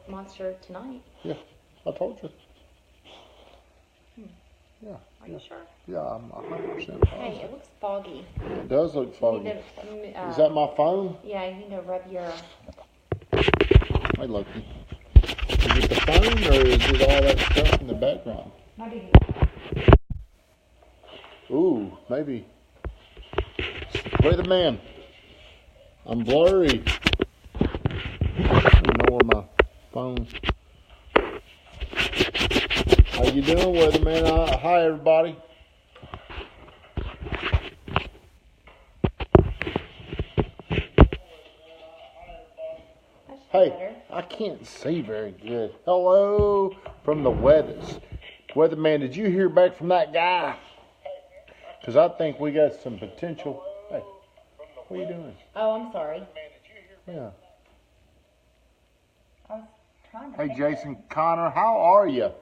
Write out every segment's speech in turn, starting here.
monster tonight. Yeah, I told you. Yeah. Are you sure? Yeah, I'm 100% positive. Hey, it looks foggy. It does look foggy. Is that my phone? Yeah, you need to rub your... Hey, Loki. Is it the phone or is it all that stuff in the background? Maybe. Ooh, maybe. Wait a man. I'm blurry. I don't know where my phone. How you doing, weatherman? Hi, everybody. Hey, better. I can't see very good. Hello from the weathers. Weatherman, did you hear back from that guy? Because I think we got some potential. Hey, what are you doing? Oh, I'm sorry. Yeah. I was trying to... Hey, Jason Connor, how are you?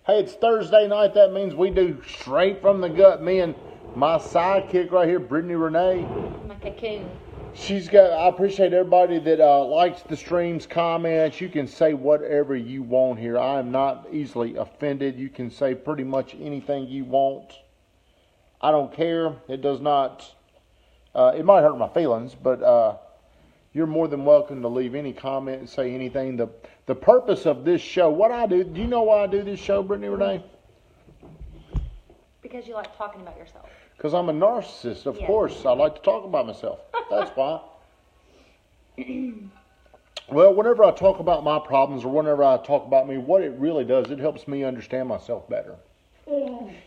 Hey, it's Thursday night. That means we do straight from the gut. Me and my sidekick right here, Brittany Renee. My cocoon. I appreciate everybody that likes the streams, comments. You can say whatever you want here. I am not easily offended. You can say pretty much anything you want. I don't care. It does not, it might hurt my feelings, but you're more than welcome to leave any comment and say anything. The purpose of this show, what I do you know why I do this show, Brittany Renee? Because you like talking about yourself. Because I'm a narcissist, of course. I like to talk about myself. That's why. Well, whenever I talk about my problems or whenever I talk about me, what it really does, it helps me understand myself better.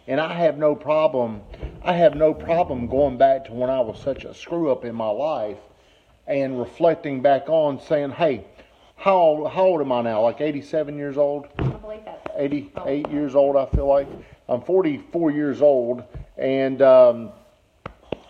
And I have no problem going back to when I was such a screw up in my life and reflecting back on saying, hey, how old am I now? Like 87 years old? I believe that's 88 years old, I feel like. I'm 44 years old, and I'm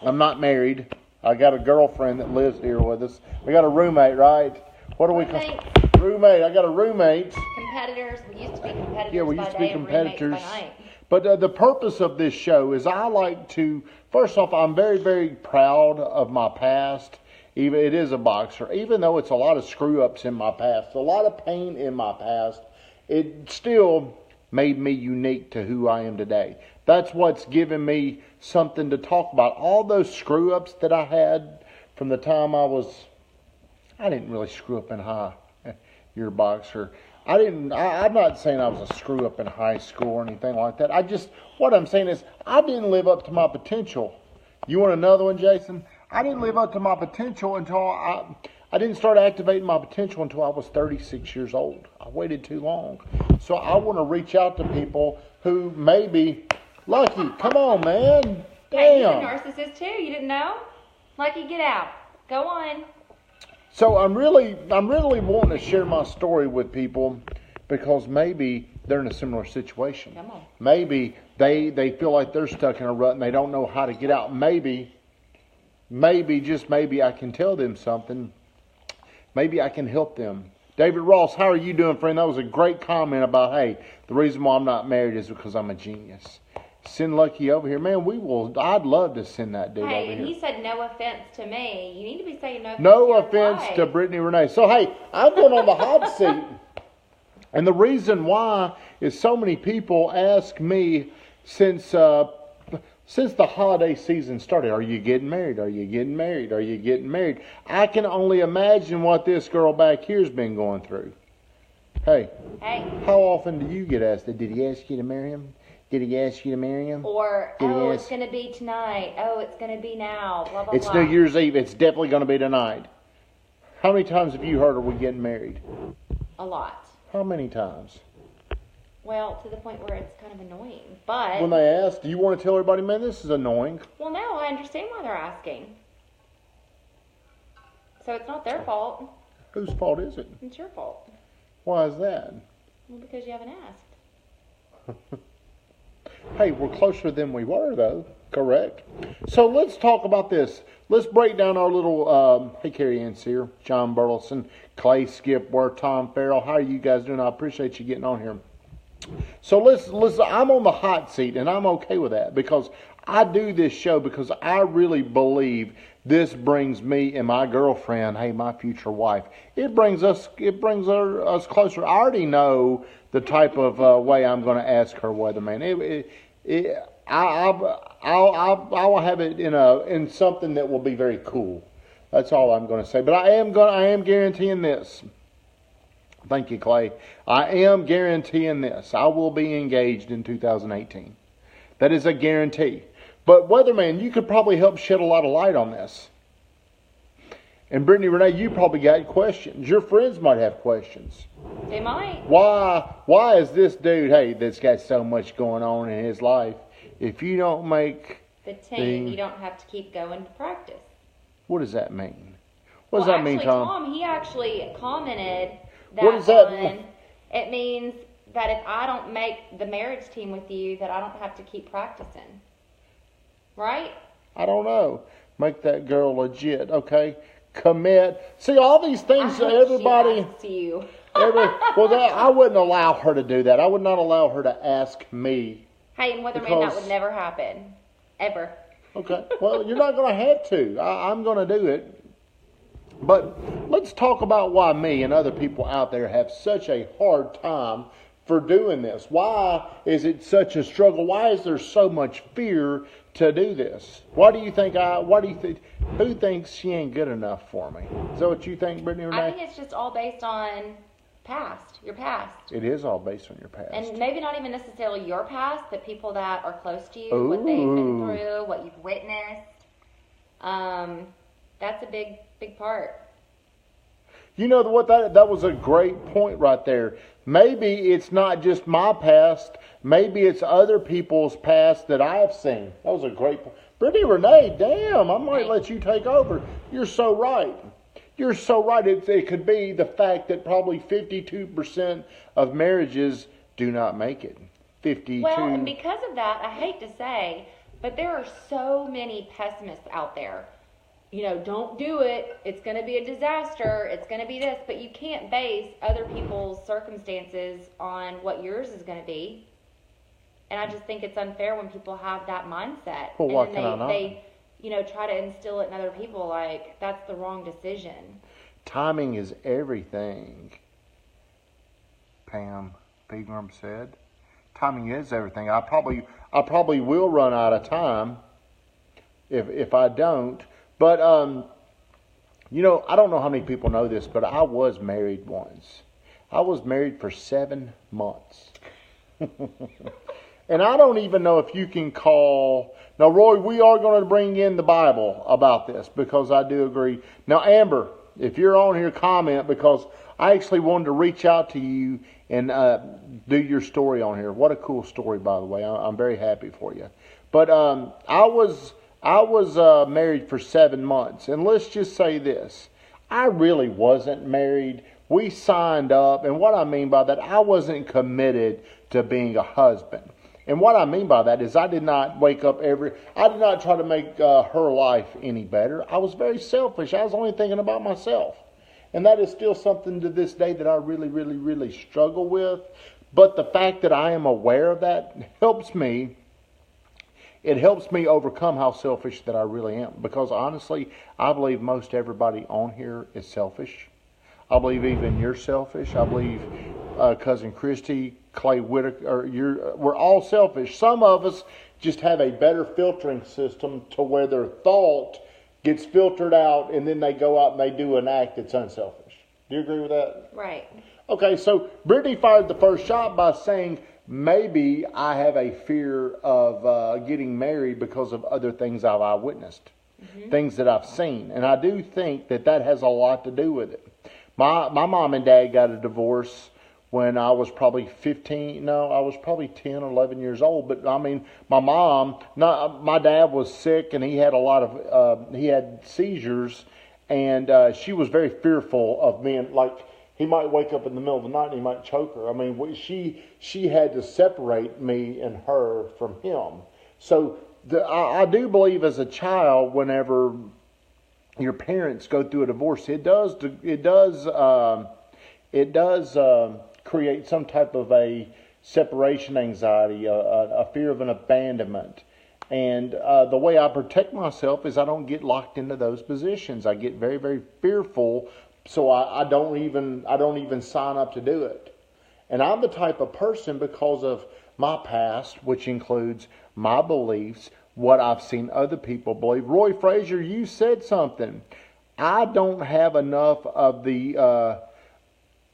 not married. I got a girlfriend that lives here with us. We got a roommate, right? What do we call roommate? I got a roommate. Competitors. We used to be competitors. Yeah, we used to be competitors. By night. But the purpose of this show is I like to, first off, I'm very, very proud of my past. Even it is a boxer. Even though it's a lot of screw-ups in my past, a lot of pain in my past, it still made me unique to who I am today. That's what's given me something to talk about. All those screw-ups that I had from the time I didn't really screw up in high. You're a boxer. I'm not saying I was a screw up in high school or anything like that. What I'm saying is I didn't live up to my potential. You want another one, Jason? I didn't live up to my potential until I didn't start activating my potential until I was 36 years old. I waited too long. So I want to reach out to people who maybe, Lucky, come on, man. Damn. Hey, he's a narcissist too. You didn't know? Lucky, get out. Go on. So I'm really wanting to share my story with people because maybe they're in a similar situation. Come on. Maybe they feel like they're stuck in a rut and they don't know how to get out. Maybe, just maybe I can tell them something. Maybe I can help them. David Ross, how are you doing, friend? That was a great comment about, hey, the reason why I'm not married is because I'm a genius. Send Lucky over here. Man, I'd love to send that dude over here. Hey, and he said no offense to me. You need to be saying no offense to Brittany Renee. So, hey, I'm going on the hot seat. And the reason why is so many people ask me since the holiday season started, are you getting married? Are you getting married? Are you getting married? I can only imagine what this girl back here's been going through. Hey, how often do you get asked that? Did he ask you to marry him? Did he ask you to marry him? Or, it's going to be tonight. Oh, it's going to be now. Blah, blah, it's blah. New Year's Eve. It's definitely going to be tonight. How many times have you heard, are we getting married? A lot. How many times? Well, to the point where it's kind of annoying. But when they ask, do you want to tell everybody, man, this is annoying? Well, no, I understand why they're asking. So it's not their fault. Whose fault is it? It's your fault. Why is that? Well, because you haven't asked. Hey, we're closer than we were, though. Correct. So let's talk about this. Let's break down our little, hey, Carrie Ann Sear, John Burleson, Clay Skipworth, Tom Farrell. How are you guys doing? I appreciate you getting on here. So let's I'm on the hot seat, and I'm okay with that because I do this show because I really believe this brings me and my girlfriend, hey, my future wife, it brings us closer. I already know the type of way I'm going to ask her, weatherman. I will have it in something that will be very cool. That's all I'm going to say. But I am guaranteeing this. Thank you, Clay. I am guaranteeing this. I will be engaged in 2018. That is a guarantee. But weatherman, you could probably help shed a lot of light on this. And Brittany Renee, you probably got questions. Your friends might have questions. They might. Why is this dude, hey, that's got so much going on in his life, if you don't make the team, you don't have to keep going to practice. What does that mean? What does that mean, Tom? Tom, he actually commented that what does that mean? It means that if I don't make the marriage team with you, that I don't have to keep practicing. Right? I don't know. Make that girl legit, okay? Commit. See, all these things, everybody. She asks you. I wouldn't allow her to do that. I would not allow her to ask me. Hey, weatherman, that would never happen. Ever. Okay. Well, you're not going to have to. I'm going to do it. But let's talk about why me and other people out there have such a hard time for doing this. Why is it such a struggle? Why is there so much fear to do this? Who thinks she ain't good enough for me? Is that what you think, Brittany Renee? I think it's just all based on your past. It is all based on your past. And maybe not even necessarily your past, but people that are close to you, what they've been through, what you've witnessed. That's a big part. You know what? That was a great point right there. Maybe it's not just my past. Maybe it's other people's past that I have seen. That was a great point. Brittany Renee, damn, I might let you take over. You're so right. You're so right. It could be the fact that probably 52% of marriages do not make it. 52. Well, and because of that, I hate to say, but there are so many pessimists out there. Don't do it. It's going to be a disaster. It's going to be this. But you can't base other people's circumstances on what yours is going to be. And I just think it's unfair when people have that mindset. Well, why can I not? They try to instill it in other people like that's the wrong decision. Timing is everything, Pam Pegram said. Timing is everything. I probably will run out of time if I don't. But, I don't know how many people know this, but I was married once. I was married for 7 months. And I don't even know if you can call... Now, Roy, we are going to bring in the Bible about this because I do agree. Now, Amber, if you're on here, comment because I actually wanted to reach out to you and do your story on here. What a cool story, by the way. I'm very happy for you. But I was married for 7 months. And let's just say this. I really wasn't married. We signed up. And what I mean by that, I wasn't committed to being a husband. And what I mean by that is I did not wake up I did not try to make her life any better. I was very selfish. I was only thinking about myself. And that is still something to this day that I really, really, really struggle with. But the fact that I am aware of that helps me. It helps me overcome how selfish that I really am. Because honestly, I believe most everybody on here is selfish. I believe even you're selfish. I believe Cousin Christy, Clay Whitaker, we're all selfish. Some of us just have a better filtering system to where their thought gets filtered out and then they go out and they do an act that's unselfish. Do you agree with that? Right. Okay, so Brittany fired the first shot by saying maybe I have a fear of getting married because of other things I've witnessed, things that I've seen. And I do think that has a lot to do with it. My mom and dad got a divorce when I was probably 15. No, I was probably 10 or 11 years old. But I mean, my dad was sick and he had he had seizures. And she was very fearful of me. And like, he might wake up in the middle of the night and he might choke her. I mean, she had to separate me and her from him. So I do believe as a child, whenever your parents go through a divorce, it does create some type of a separation anxiety, a fear of an abandonment. And the way I protect myself is I don't get locked into those positions. I get very, very fearful, so I don't even sign up to do it. And I'm the type of person, because of my past, which includes my beliefs, what I've seen other people believe. Roy Frazier, you said something. I don't have enough of the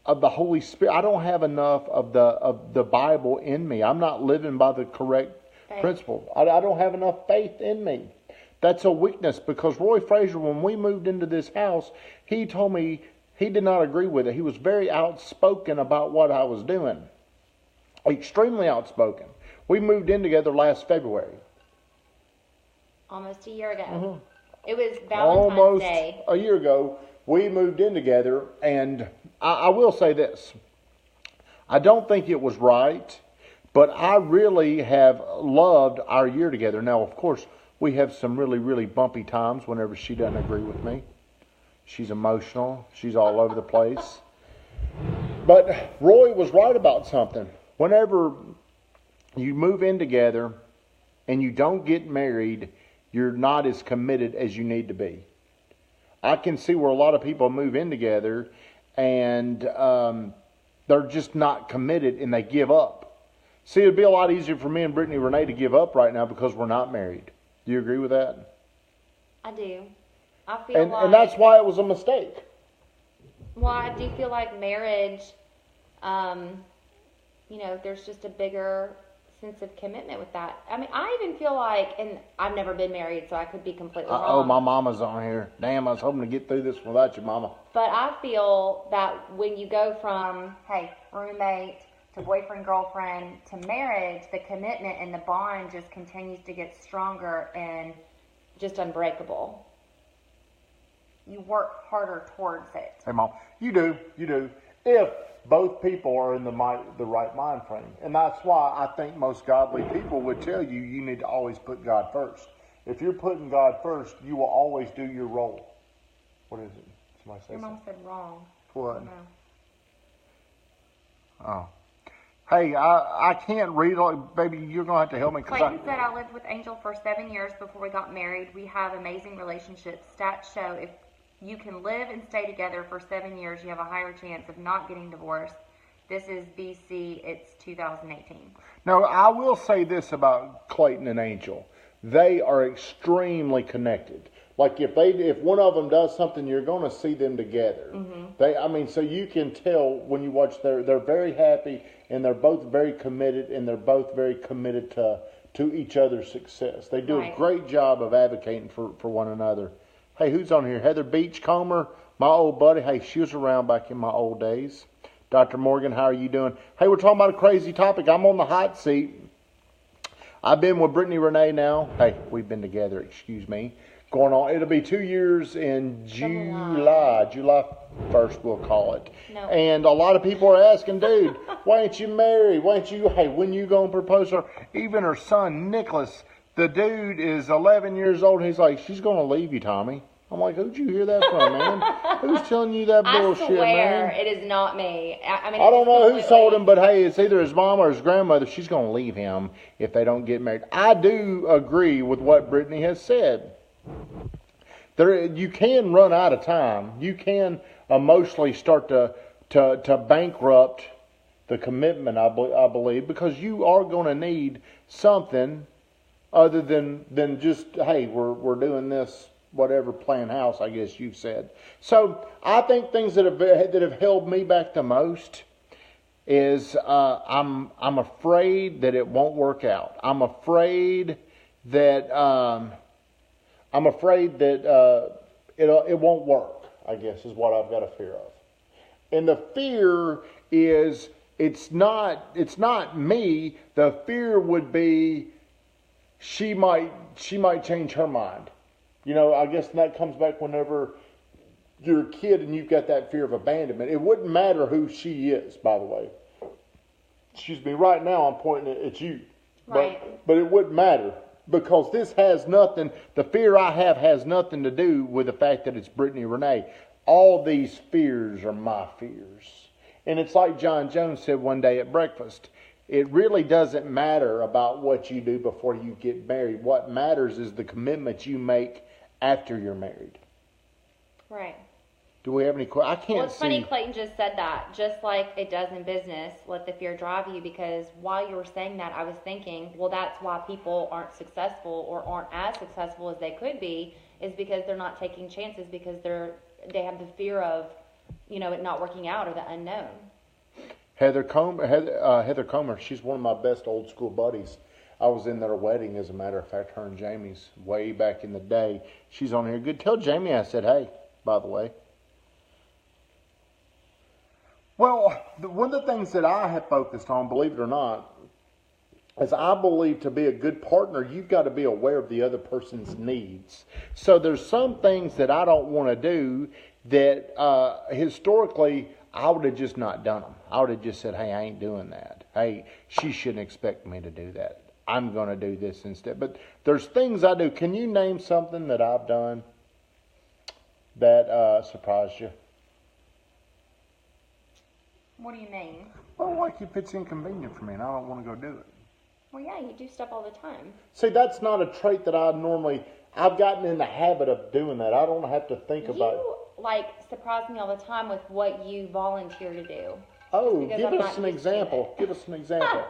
Holy Spirit. I don't have enough of the Bible in me. I'm not living by the correct principle. I don't have enough faith in me. That's a weakness, because Roy Frazier, when we moved into this house, he told me he did not agree with it. He was very outspoken about what I was doing. Extremely outspoken. We moved in together last February. Almost a year ago. Mm-hmm. It was Valentine's Day. A year ago, we moved in together, and I will say this. I don't think it was right, but I really have loved our year together. Now, of course, we have some really, really bumpy times whenever she doesn't agree with me. She's emotional. She's all over the place. But Roy was right about something. Whenever you move in together and you don't get married, you're not as committed as you need to be. I can see where a lot of people move in together and they're just not committed and they give up. See, it'd be a lot easier for me and Brittany Renee to give up right now because we're not married. Do you agree with that? I do. I feel like... And that's why it was a mistake. Well, I do feel like marriage, there's just a bigger sense of commitment with that. I mean, I even feel like, and I've never been married, so I could be completely wrong. Oh, my mama's on here. Damn, I was hoping to get through this without you, mama. But I feel that when you go from, hey, roommate to boyfriend, girlfriend to marriage, the commitment and the bond just continues to get stronger and just unbreakable. You work harder towards it. Hey, Mom, you do. If both people are in the right mind frame. And that's why I think most godly people would tell you need to always put God first. If you're putting God first, you will always do your role. What is it? Somebody say Your mom something? said wrong. What? No. Oh. Hey, I can't read. Baby, you're going to have to help me. Clayton said, I lived with Angel for 7 years before we got married. We have amazing relationships. Stats show if you can live and stay together for 7 years, you have a higher chance of not getting divorced. This is BC. It's 2018. Now, I will say this about Clayton and Angel. They are extremely connected. Like if one of them does something, you're going to see them together. Mm-hmm. So you can tell when you watch. They're very happy, and they're both very committed, and they're both very committed to each other's success. They do a great job of advocating for one another. Hey, who's on here? Heather Beachcomber, my old buddy. Hey, she was around back in my old days. Dr. Morgan, how are you doing? Hey, we're talking about a crazy topic. I'm on the hot seat. I've been with Brittany Renee now. Hey, we've been together, going on. It'll be 2 years in July 1st, we'll call it. No. And a lot of people are asking, dude, why ain't you married? When you going to propose to her? Even her son, Nicholas, the dude is 11 years old. And he's like, she's going to leave you, Tommy. I'm like, who'd you hear that from, man? Who's telling you that bullshit, man? I swear it is not me. I don't know who told him, but hey, it's either his mom or his grandmother. She's going to leave him if they don't get married. I do agree with what Brittany has said. You can run out of time. You can emotionally start to bankrupt the commitment, I believe, because you are going to need something other than just, hey, we're doing this, whatever, playing house, I guess you've said. So I think things that have held me back the most is I'm afraid that it won't work out. I'm afraid that it won't work, I guess, is what I've got a fear of. And the fear is it's not me. The fear would be she might change her mind. I guess that comes back whenever you're a kid and you've got that fear of abandonment. It wouldn't matter who she is, by the way. Excuse me, right now I'm pointing it at you. Right. But it wouldn't matter. Because this has nothing, the fear I have has nothing to do with the fact that it's Brittany Renee. All these fears are my fears. And it's like John Jones said one day at breakfast. it really doesn't matter about what you do before you get married. What matters is the commitment you make after you're married. Right. Do we have any questions? I can't Well, it's funny Clayton just said that. Just like it does in business, let the fear drive you, because while you were saying that, I was thinking, well, that's why people aren't successful or aren't as successful as they could be, is because they're not taking chances, because they have the fear of, it not working out or the unknown. Heather Comer, she's one of my best old school buddies. I was in their wedding, as a matter of fact, her and Jamie's way back in the day. She's on here. Good. Tell Jamie I said, hey, by the way. Well, one of the things that I have focused on, believe it or not, is I believe to be a good partner, you've got to be aware of the other person's needs. So there's some things that I don't want to do that historically I would have just not done them. I would have just said, hey, I ain't doing that. Hey, she shouldn't expect me to do that. I'm going to do this instead. But there's things I do. Can you name something that I've done that surprised you? What do you mean? Well, like if it's inconvenient for me and I don't want to go do it. Well, yeah, you do stuff all the time. See, that's not a trait that I've gotten in the habit of doing that. I don't have to think about it. You, surprise me all the time with what you volunteer to do. Oh, give us an example. Give us an example.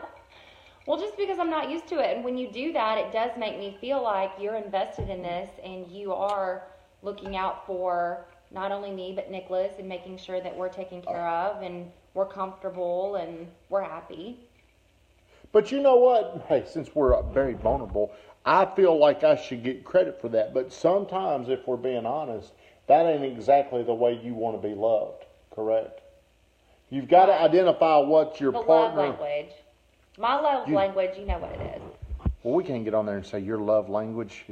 Well, just because I'm not used to it. And when you do that, it does make me feel like you're invested in this and you are looking out for not only me, but Nicholas, and making sure that we're taken care of and we're comfortable and we're happy. But you know what? Hey, since we're very vulnerable, I feel like I should get credit for that. But sometimes, if we're being honest, that ain't exactly the way you want to be loved, correct? You've got to identify what your partner... love language. My love language, you know what it is. Well, we can't get on there and say your love language.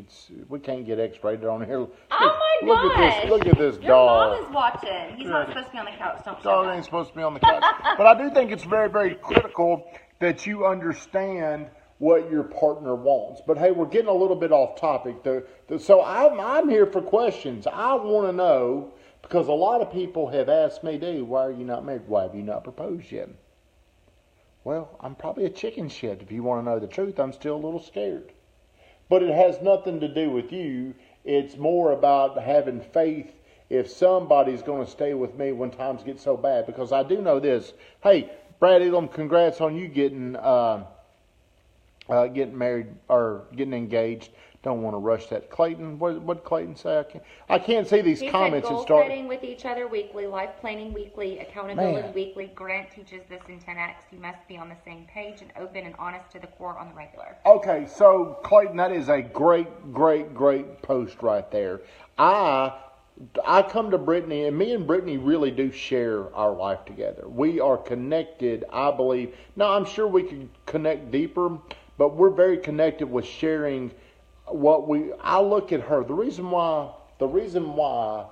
We can't get X-rated on here. Oh my gosh! Look at this dog. Your mom is watching. He's not supposed to be on the couch. Don't show Dog that. ain't supposed to be on the couch. But I do think it's very, very critical that you understand what your partner wants. But hey, we're getting a little bit off topic. So I'm here for questions. I want to know, because a lot of people have asked me, dude, why are you not married? Why have you not proposed yet? Well, I'm probably a chicken shit. If you want to know the truth, I'm still a little scared. But it has nothing to do with you. It's more about having faith if somebody's going to stay with me when times get so bad. Because I do know this. Hey, Brad Elam, congrats on you getting married or getting engaged. Don't want to rush that. Clayton, what did Clayton say? I can't see these comments. Said goal setting with each other weekly, life planning weekly, accountability weekly. Grant teaches this in 10X. You must be on the same page and open and honest to the core on the regular. Okay, so Clayton, that is a great post right there. I come to Brittany, and me and Brittany really do share our life together. We are connected, I believe. Now, I'm sure we could connect deeper, but we're very connected with sharing I look at her. The reason why,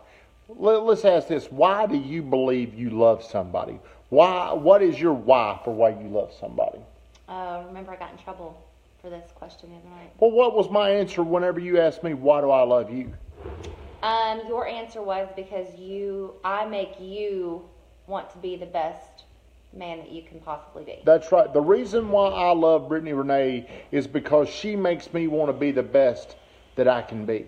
let's ask this. Why do you believe you love somebody? What is your why for why you love somebody? Remember I got in trouble for this question the other night. Well, what was my answer whenever you asked me, why do I love you? Your answer was because I make you want to be the best man that you can possibly be. That's right. The reason why I love Brittany Renee is because she makes me want to be the best that I can be.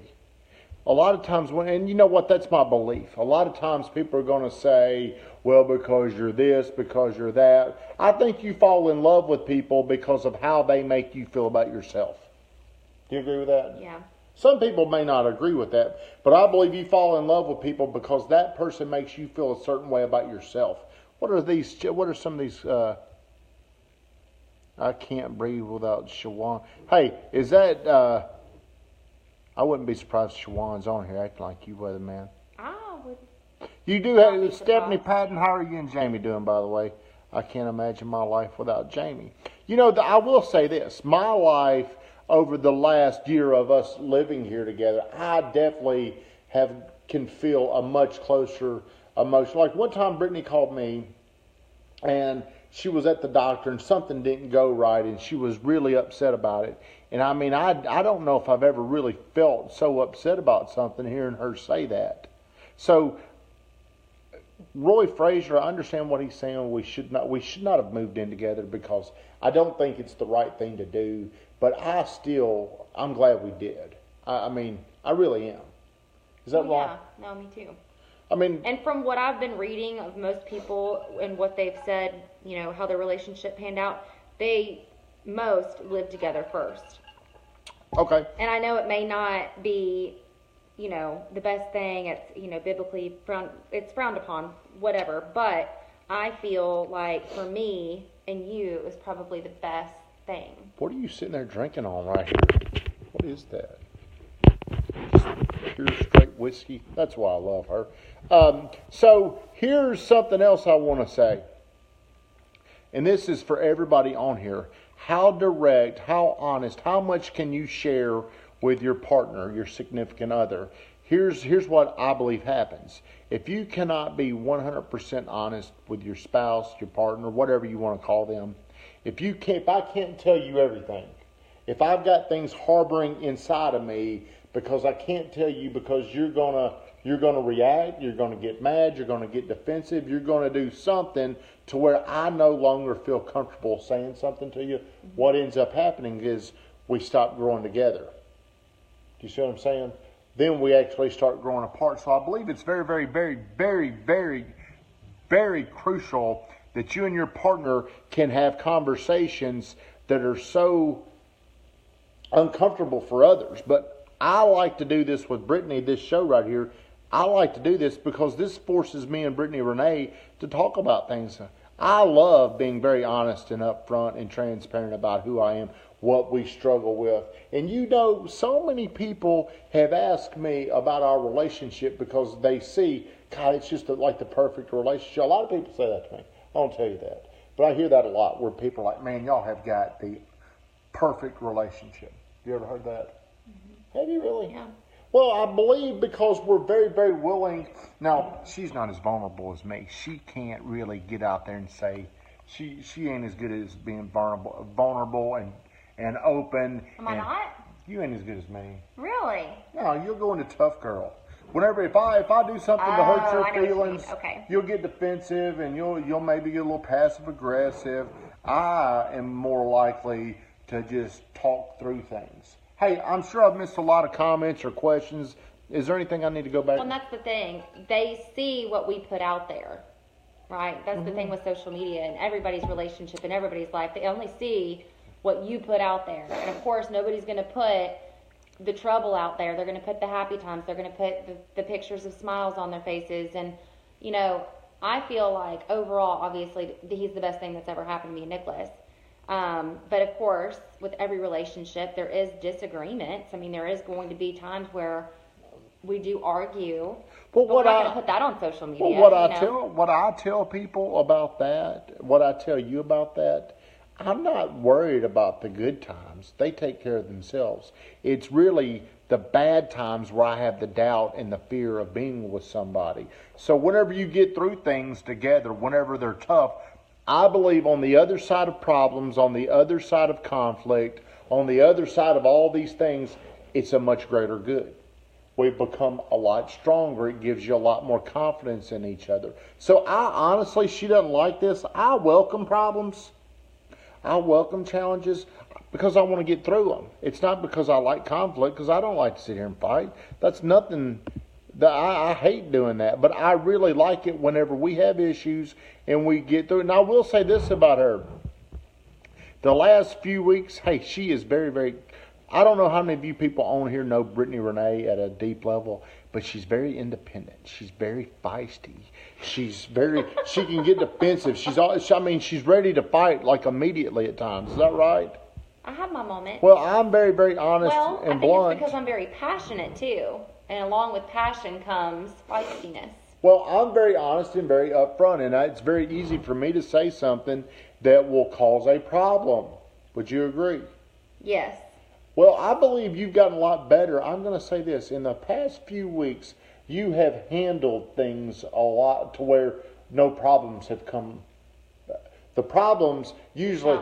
A lot of times, and you know what, that's my belief. A lot of times people are going to say, well, because you're this, because you're that. I think you fall in love with people because of how they make you feel about yourself. Do you agree with that? Yeah. Some people may not agree with that, but I believe you fall in love with people because that person makes you feel a certain way about yourself. What are some of these, I can't breathe without Shawan. Hey, is that, I wouldn't be surprised if Shawan's on here acting like you, weatherman. I would. You do have, Stephanie Patton, how are you and Jamie doing, by the way? I can't imagine my life without Jamie. You know, I will say this, my life over the last year of us living here together, I definitely can feel a much closer emotion. Like one time Brittany called me and she was at the doctor and something didn't go right and she was really upset about it. And I mean, I don't know if I've ever really felt so upset about something hearing her say that. So Roy Frazier, I understand what he's saying. We should not have moved in together because I don't think it's the right thing to do. But I'm glad we did. I mean, I really am. Is that wrong? Yeah, no, me too. I mean, and from what I've been reading of most people and what they've said, how their relationship panned out, most lived together first. Okay. And I know it may not be, the best thing. It's, biblically it's frowned upon, whatever. But I feel like for me and you, it was probably the best thing. What are you sitting there drinking on right here? What is that? Pure straight whiskey. That's why I love her. So here's something else I want to say. And this is for everybody on here. How direct, how honest, how much can you share with your partner, your significant other? Here's what I believe happens. If you cannot be 100% honest with your spouse, your partner, whatever you want to call them, if I can't tell you everything, if I've got things harboring inside of me because I can't tell you because you're gonna react, you're gonna get mad, you're gonna get defensive, you're gonna do something to where I no longer feel comfortable saying something to you, what ends up happening is we stop growing together. Do you see what I'm saying? Then we actually start growing apart. So I believe it's very, very, very, very, very, very crucial that you and your partner can have conversations that are so uncomfortable for others. But I like to do this with Brittany, this show right here. I like to do this because this forces me and Brittany Renee to talk about things. I love being very honest and upfront and transparent about who I am, what we struggle with. And so many people have asked me about our relationship because they see, God, it's just like the perfect relationship. A lot of people say that to me. I don't tell you that. But I hear that a lot where people are like, man, y'all have got the perfect relationship. You ever heard that? Mm-hmm. Have you really? Yeah. Well, I believe because we're very, very willing. Now, she's not as vulnerable as me. She can't really get out there and say, she ain't as good as being vulnerable and open. Am I not? You ain't as good as me. Really? No, you'll go into tough girl. If I do something to hurt your feelings, okay, you'll get defensive and you'll maybe get a little passive aggressive. I am more likely to just talk through things. Hey, I'm sure I've missed a lot of comments or questions. Is there anything I need to go back? Well, and that's the thing. They see what we put out there, right? That's the thing with social media and everybody's relationship and everybody's life. They only see what you put out there. And, of course, nobody's going to put the trouble out there. They're going to put the happy times. They're going to put the pictures of smiles on their faces. And, I feel like overall, obviously, he's the best thing that's ever happened to me and Nicholas. But of course, with every relationship, there is disagreements. I mean, there is going to be times where we do argue. But we're not going to put that on social media. Well, what I tell people about that, what I tell you about that, I'm not worried about the good times. They take care of themselves. It's really the bad times where I have the doubt and the fear of being with somebody. So whenever you get through things together, whenever they're tough, I believe on the other side of problems, on the other side of conflict, on the other side of all these things, it's a much greater good. We've become a lot stronger. It gives you a lot more confidence in each other. So she doesn't like this. I welcome problems. I welcome challenges because I want to get through them. It's not because I like conflict, because I don't like to sit here and fight. That's nothing. I hate doing that, but I really like it whenever we have issues and we get through it. And I will say this about her. The last few weeks, she is very, very... I don't know how many of you people on here know Brittany Renee at a deep level, but she's very independent. She's very feisty. She can get defensive. She's ready to fight like immediately at times. Is that right? I have my moments. Well, I'm very, very honest and blunt. It's because I'm very passionate too. And along with passion comes feistiness. Well, I'm very honest and very upfront, and it's very easy for me to say something that will cause a problem. Would you agree? Yes. Well, I believe you've gotten a lot better. I'm going to say this. In the past few weeks, you have handled things a lot to where no problems have come. The problems usually...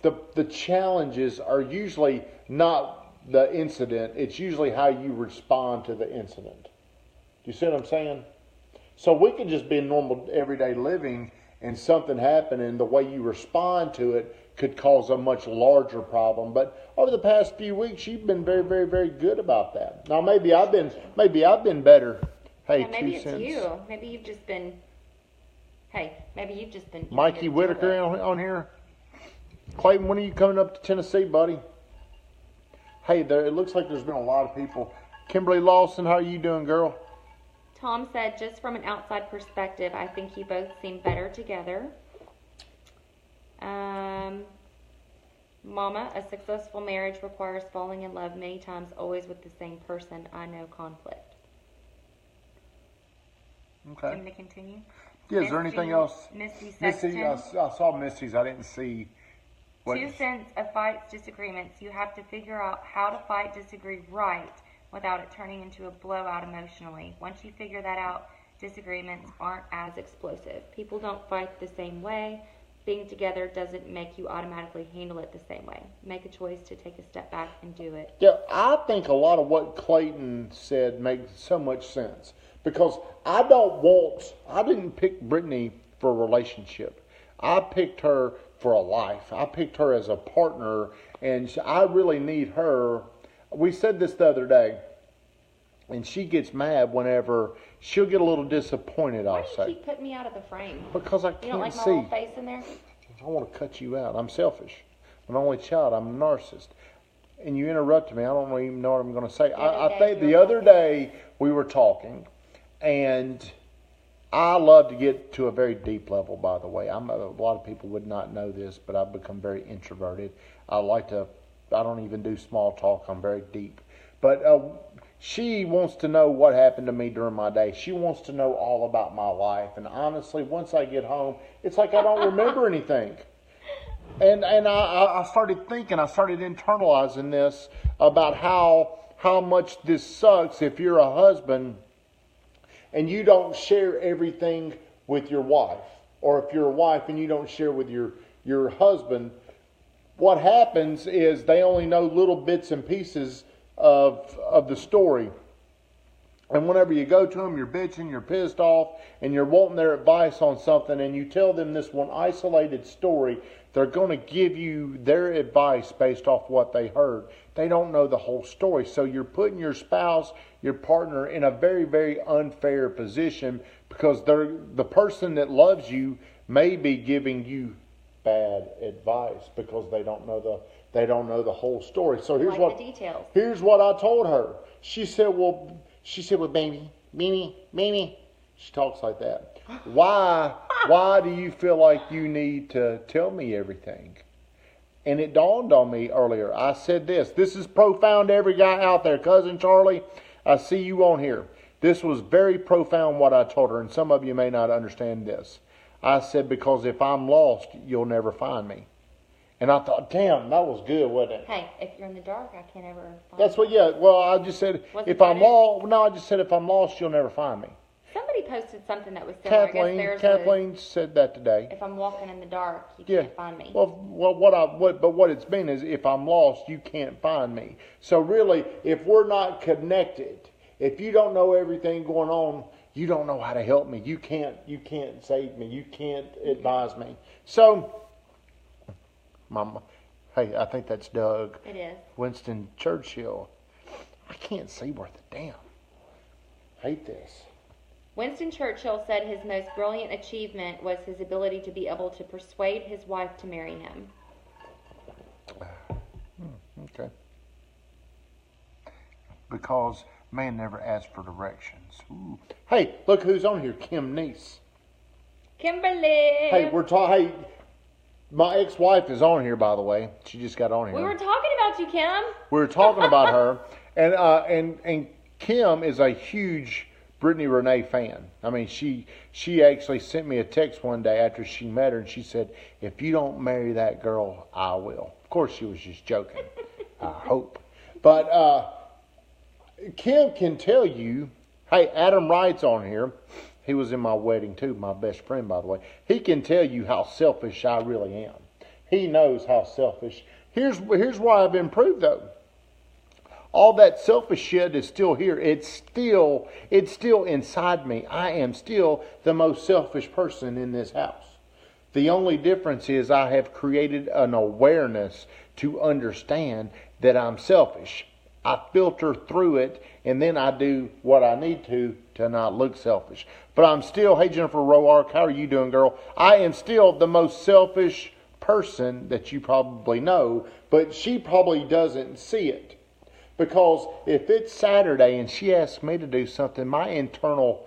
The challenges are usually not the incident. It's usually how you respond to the incident. Do you see what I'm saying? So we could just be in normal everyday living and something happen, and the way you respond to it could cause a much larger problem. But over the past few weeks, you've been very, very, very good about that. Now maybe I've been better. Hey, Yeah, maybe 2 it's cents. you. Maybe you've just been. Hey, maybe you've just been. Mikey Whitaker on here. Clayton, when are you coming up to Tennessee, buddy? Hey, it looks like there's been a lot of people. Kimberly Lawson, how are you doing, girl? Tom said, just from an outside perspective, I think you both seem better together. Mama, a successful marriage requires falling in love many times, always with the same person. I know conflict. Okay. Want me to continue? Yeah, is there anything else? Misty Sexton. I saw Misty's. I didn't see. 2 cents of fights, disagreements. You have to figure out how to fight, disagree right without it turning into a blowout emotionally. Once you figure that out, disagreements aren't as explosive. People don't fight the same way. Being together doesn't make you automatically handle it the same way. Make a choice to take a step back and do it. Yeah, I think a lot of what Clayton said makes so much sense. Because I didn't pick Brittany for a relationship. I picked her for a life. I picked her as a partner, and I really need her. We said this the other day, and she gets mad whenever she'll get a little disappointed, Why I'll do you say. keep putting me out of the frame? Because I You don't can't like my see. little face in there? I want to cut you out. I'm selfish. I'm an only child. I'm a narcissist. And you interrupted me. I don't even know what I'm going to say. I think the other day we were talking, and I love to get to a very deep level, by the way. A lot of people would not know this, but I've become very introverted. I don't even do small talk. I'm very deep. But she wants to know what happened to me during my day. She wants to know all about my life. And honestly, once I get home, it's like I don't remember anything. And I started thinking, I started internalizing this about how much this sucks if you're a husband and you don't share everything with your wife. Or if you're a wife and you don't share with your husband, what happens is they only know little bits and pieces of the story. And whenever you go to them, you're bitching, you're pissed off, and you're wanting their advice on something, and you tell them this one isolated story, they're going to give you their advice based off what they heard. They don't know the whole story. So you're putting your spouse, your partner, in a very, very unfair position because the person that loves you may be giving you bad advice because they don't know the whole story. So here's the details. Here's what I told her. She said, well, baby, Mimi. She talks like that. Why do you feel like you need to tell me everything? And it dawned on me earlier. I said this. This is profound to every guy out there. Cousin Charlie, I see you on here. This was very profound what I told her, and some of you may not understand this. I said, because if I'm lost, you'll never find me. And I thought, damn, that was good, wasn't it? Hey, if you're in the dark, I can't ever find That's what, yeah. Well, I just said, if I'm lost, you'll never find me. Somebody posted something that was similar. Kathleen said that today. If I'm walking in the dark, you can't find me. Well, what it's been is, if I'm lost, you can't find me. So really, if we're not connected, if you don't know everything going on, you don't know how to help me. You can't save me. You can't advise me. So, Mama, hey, I think that's Doug. It is. Winston Churchill. I can't see worth a damn. Hate this. Winston Churchill said his most brilliant achievement was his ability to be able to persuade his wife to marry him. Okay. Because man never asked for directions. Ooh. Hey, look who's on here. Kim Neese. Kimberly. Hey, Hey, my ex-wife is on here, by the way. She just got on here. We were talking about you, Kim. We were talking about her, and Kim is a huge Brittany Renee fan. I mean, she actually sent me a text one day after she met her, and she said, "If you don't marry that girl, I will." Of course, she was just joking. I hope, but Kim can tell you. Hey, Adam Wright's on here. He was in my wedding too, my best friend, by the way. He can tell you how selfish I really am. He knows how selfish. Here's why I've improved, though. All that selfish shit is still here. It's still inside me. I am still the most selfish person in this house. The only difference is I have created an awareness to understand that I'm selfish. I filter through it, and then I do what I need to not look selfish. But I'm still, hey Jennifer Roark, how are you doing, girl? I am still the most selfish person that you probably know, but she probably doesn't see it. Because if it's Saturday and she asks me to do something, my internal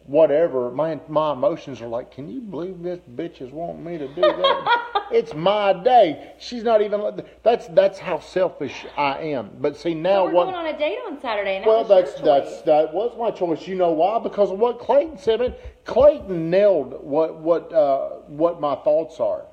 whatever, my emotions are like, can you believe this bitch is wanting me to do that? It's my day. She's not even, that's how selfish I am. But see now we're going on a date on Saturday, and that was my choice. You know why? Because of what Clayton said. Clayton nailed what my thoughts are.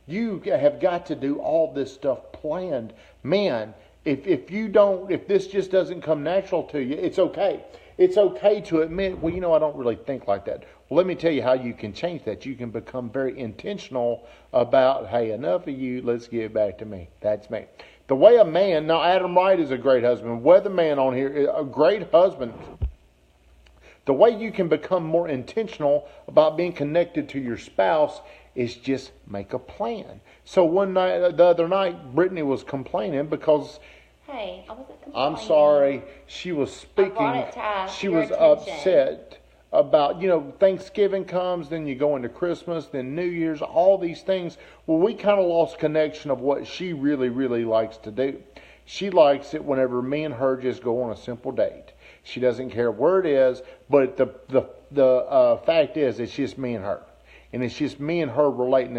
You have got to do all this stuff planned. Man, if this just doesn't come natural to you, it's okay. It's okay to admit, well, I don't really think like that. Well, let me tell you how you can change that. You can become very intentional about, hey, enough of you, let's get back to me. That's me. The way a man, now Adam Wright is a great husband. Weatherman on here is a great husband. The way you can become more intentional about being connected to your spouse is just make a plan. So the other night, Brittany was complaining because... Hey, I wasn't complaining. I'm sorry. She was speaking. I brought it to ask she your was attention. upset about, Thanksgiving comes, then you go into Christmas, then New Year's, all these things. Well, we kind of lost connection of what she really, really likes to do. She likes it whenever me and her just go on a simple date. She doesn't care where it is, but the fact is, it's just me and her. And it's just me and her relating.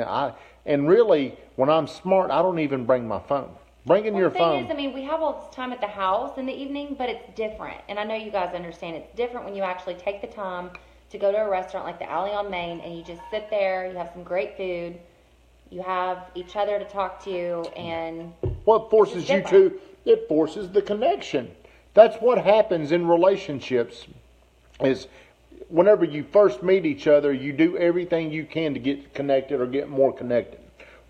And really, when I'm smart, I don't even bring my phone. Bringing your phone. The thing is, we have all this time at the house in the evening, but it's different. And I know you guys understand it's different when you actually take the time to go to a restaurant like the Alley on Main and you just sit there, you have some great food, you have each other to talk to, and what forces you to? It forces the connection. That's what happens in relationships is whenever you first meet each other, you do everything you can to get connected or get more connected.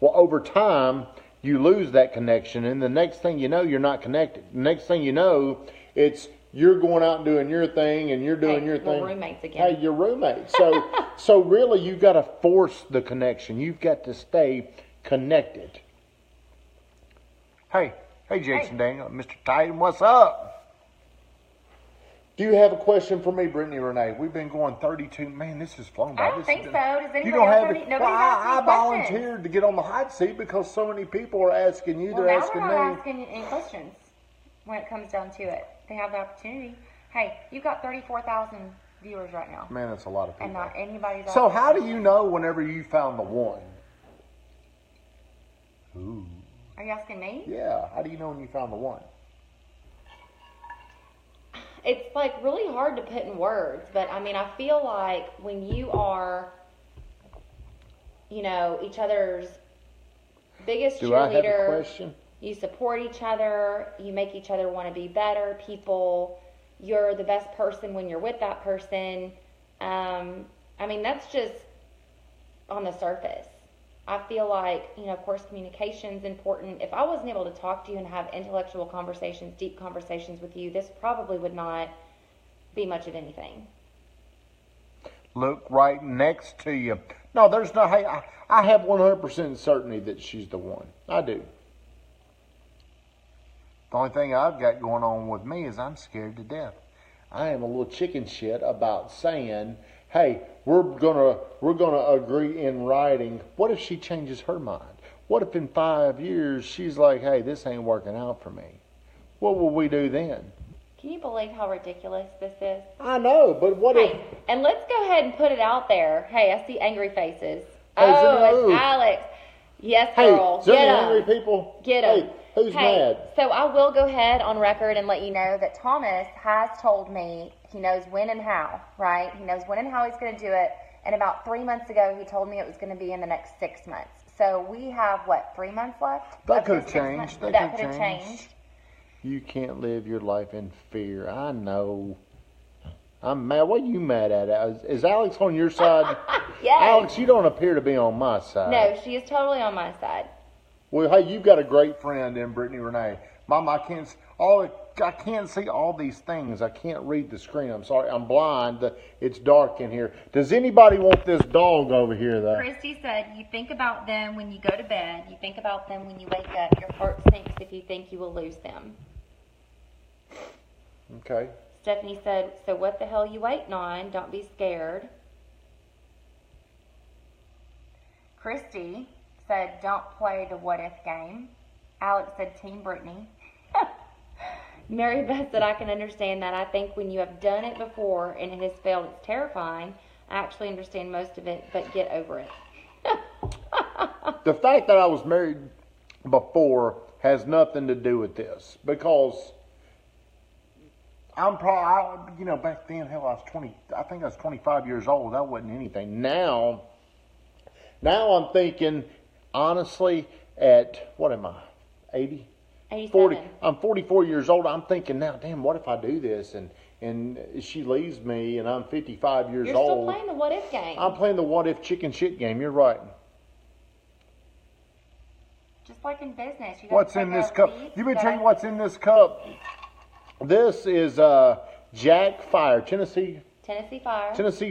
Well, over time, you lose that connection, and the next thing you know, you're not connected. The next thing you know, it's you're going out and doing your thing, and you're doing your thing. We're roommates again. Hey, you're roommates. So really, you've got to force the connection. You've got to stay connected. Hey, Jason Daniel, Mr. Titan, what's up? Do you have a question for me, Brittany Renee? We've been going 32. Man, this is flown by. I don't think so. Does anybody you don't else have any? Nobody's asking I questions. volunteered to get on the hot seat because so many people are asking you. They're asking me. We're not asking any questions when it comes down to it. They have the opportunity. Hey, you've got 34,000 viewers right now. Man, that's a lot of people. And not anybody's. So how do you know whenever you found the one? Ooh. Are you asking me? Yeah. How do you know when you found the one? It's like really hard to put in words, but I feel like when you are, each other's biggest cheerleader. I have a question? You support each other, you make each other want to be better people, you're the best person when you're with that person. That's just on the surface. I feel like, of course, communication's important. If I wasn't able to talk to you and have intellectual conversations, deep conversations with you, this probably would not be much of anything. Look right next to you. No, there's no, hey, I have 100% certainty that she's the one. I do. The only thing I've got going on with me is I'm scared to death. I am a little chicken shit about saying, hey, we're gonna agree in writing. What if she changes her mind? What if in 5 years she's like, hey, this ain't working out for me? What will we do then? Can you believe how ridiculous this is? I know, but what if... And let's go ahead and put it out there. Hey, I see angry faces. Hey, it's Alex. Yes, girl. Hey, get angry people? Get them. Hey, who's mad? So I will go ahead on record and let you know that Thomas has told me he knows when and how, right? He knows when and how he's going to do it. And about 3 months ago, he told me it was going to be in the next 6 months. So we have, 3 months left? That could have changed. That could have changed. You can't live your life in fear. I know. I'm mad. What are you mad at? Is Alex on your side? Yes. Alex, you don't appear to be on my side. No, she is totally on my side. Well, hey, you've got a great friend in Brittany Renee. Mom, I can't see all these things. I can't read the screen. I'm sorry. I'm blind. It's dark in here. Does anybody want this dog over here, though? Christy said, you think about them when you go to bed. You think about them when you wake up. Your heart sinks if you think you will lose them. Okay. Stephanie said, so what the hell are you waiting on? Don't be scared. Christy said, don't play the what if game. Alex said, Team Brittany. Mary Beth said, I can understand that. I think when you have done it before and it has failed, it's terrifying. I actually understand most of it, but get over it. The fact that I was married before has nothing to do with this, because I'm probably, back then, hell, I think I was 25 years old. That wasn't anything. Now I'm thinking, honestly, at, what am I, 80? 87. 40. I'm 44 years old. I'm thinking now, damn, what if I do this and she leaves me and I'm 55 years You're old? still playing the what if game. I'm playing the what if chicken shit game. You're right. Just like in business. You What's in this cup? You been telling me what's in this cup? This is Jack Fire, Tennessee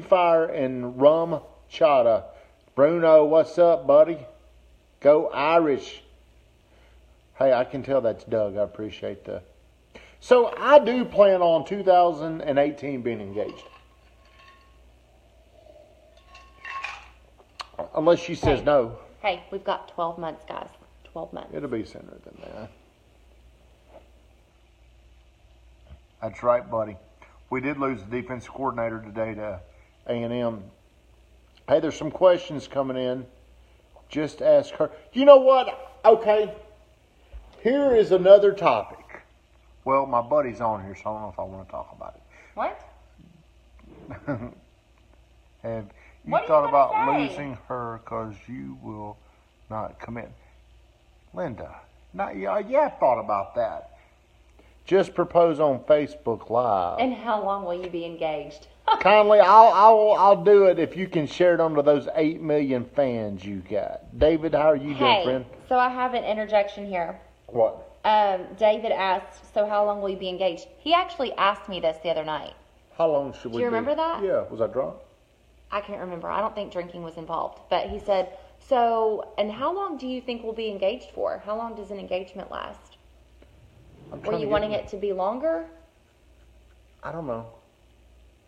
Fire and rum chata. Bruno, what's up, buddy? Go Irish. Hey, I can tell that's Doug. I appreciate that. So I do plan on 2018 being engaged. Unless she says no. Hey, we've got 12 months, guys. 12 months. It'll be sooner than that. That's right, buddy. We did lose the defense coordinator today to A&M. Hey, there's some questions coming in. Just ask her. You know what? Okay. Here is another topic. Well, my buddy's on here, so I don't know if I want to talk about it. What? Have you What are thought you about gonna say? losing her because you will not commit? Linda, yeah, I've thought about that. Just propose on Facebook Live. And how long will you be engaged? Kindly, I'll do it if you can share it onto those 8 million fans you got. David, how are you doing, friend? So I have an interjection here. What? David asked, so how long will you be engaged? He actually asked me this the other night. How long should we be? Do you remember that? Yeah. Was I drunk? I can't remember. I don't think drinking was involved. But he said, so, and how long do you think we'll be engaged for? How long does an engagement last? Were you wanting it to be longer I don't know.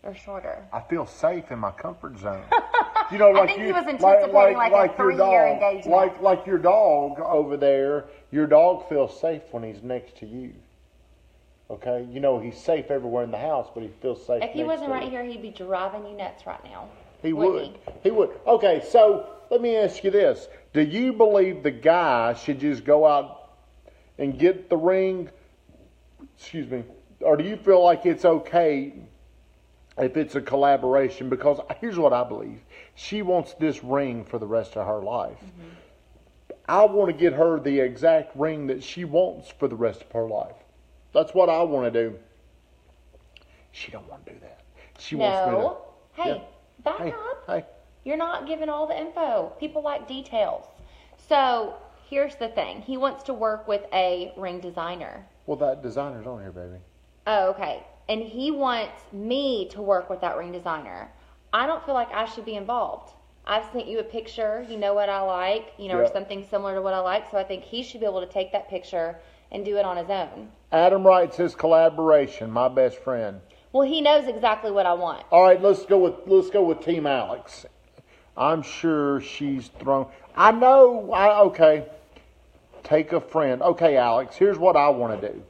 or shorter? I feel safe in my comfort zone. You know, like I think you, he was anticipating like a your 3-year dog, engagement. like your dog over there. Your dog feels safe when he's next to you. Okay, you know he's safe everywhere in the house, but he feels safe. If he next wasn't to right you. here, he'd be driving you nuts right now. He Wouldn't would. He would. Okay, so let me ask you this: do you believe the guy should just go out and get the ring? Excuse me. Or do you feel like it's okay if it's a collaboration? Because here's what I believe. She wants this ring for the rest of her life. Mm-hmm. I want to get her the exact ring that she wants for the rest of her life. That's what I want to do. She don't want to do that. She wants me to... Hey, back up. Hey. You're not giving all the info. People like details. So here's the thing. He wants to work with a ring designer. Well, that designer's on here, baby. Oh, okay. And he wants me to work with that ring designer. I don't feel like I should be involved. I've sent you a picture. You know what I like, or something similar to what I like. So I think he should be able to take that picture and do it on his own. Adam writes his collaboration, my best friend. Well, he knows exactly what I want. All right, let's go with Team Alex. I'm sure she's thrown. I know. Okay. Take a friend. Okay, Alex. Here's what I want to do.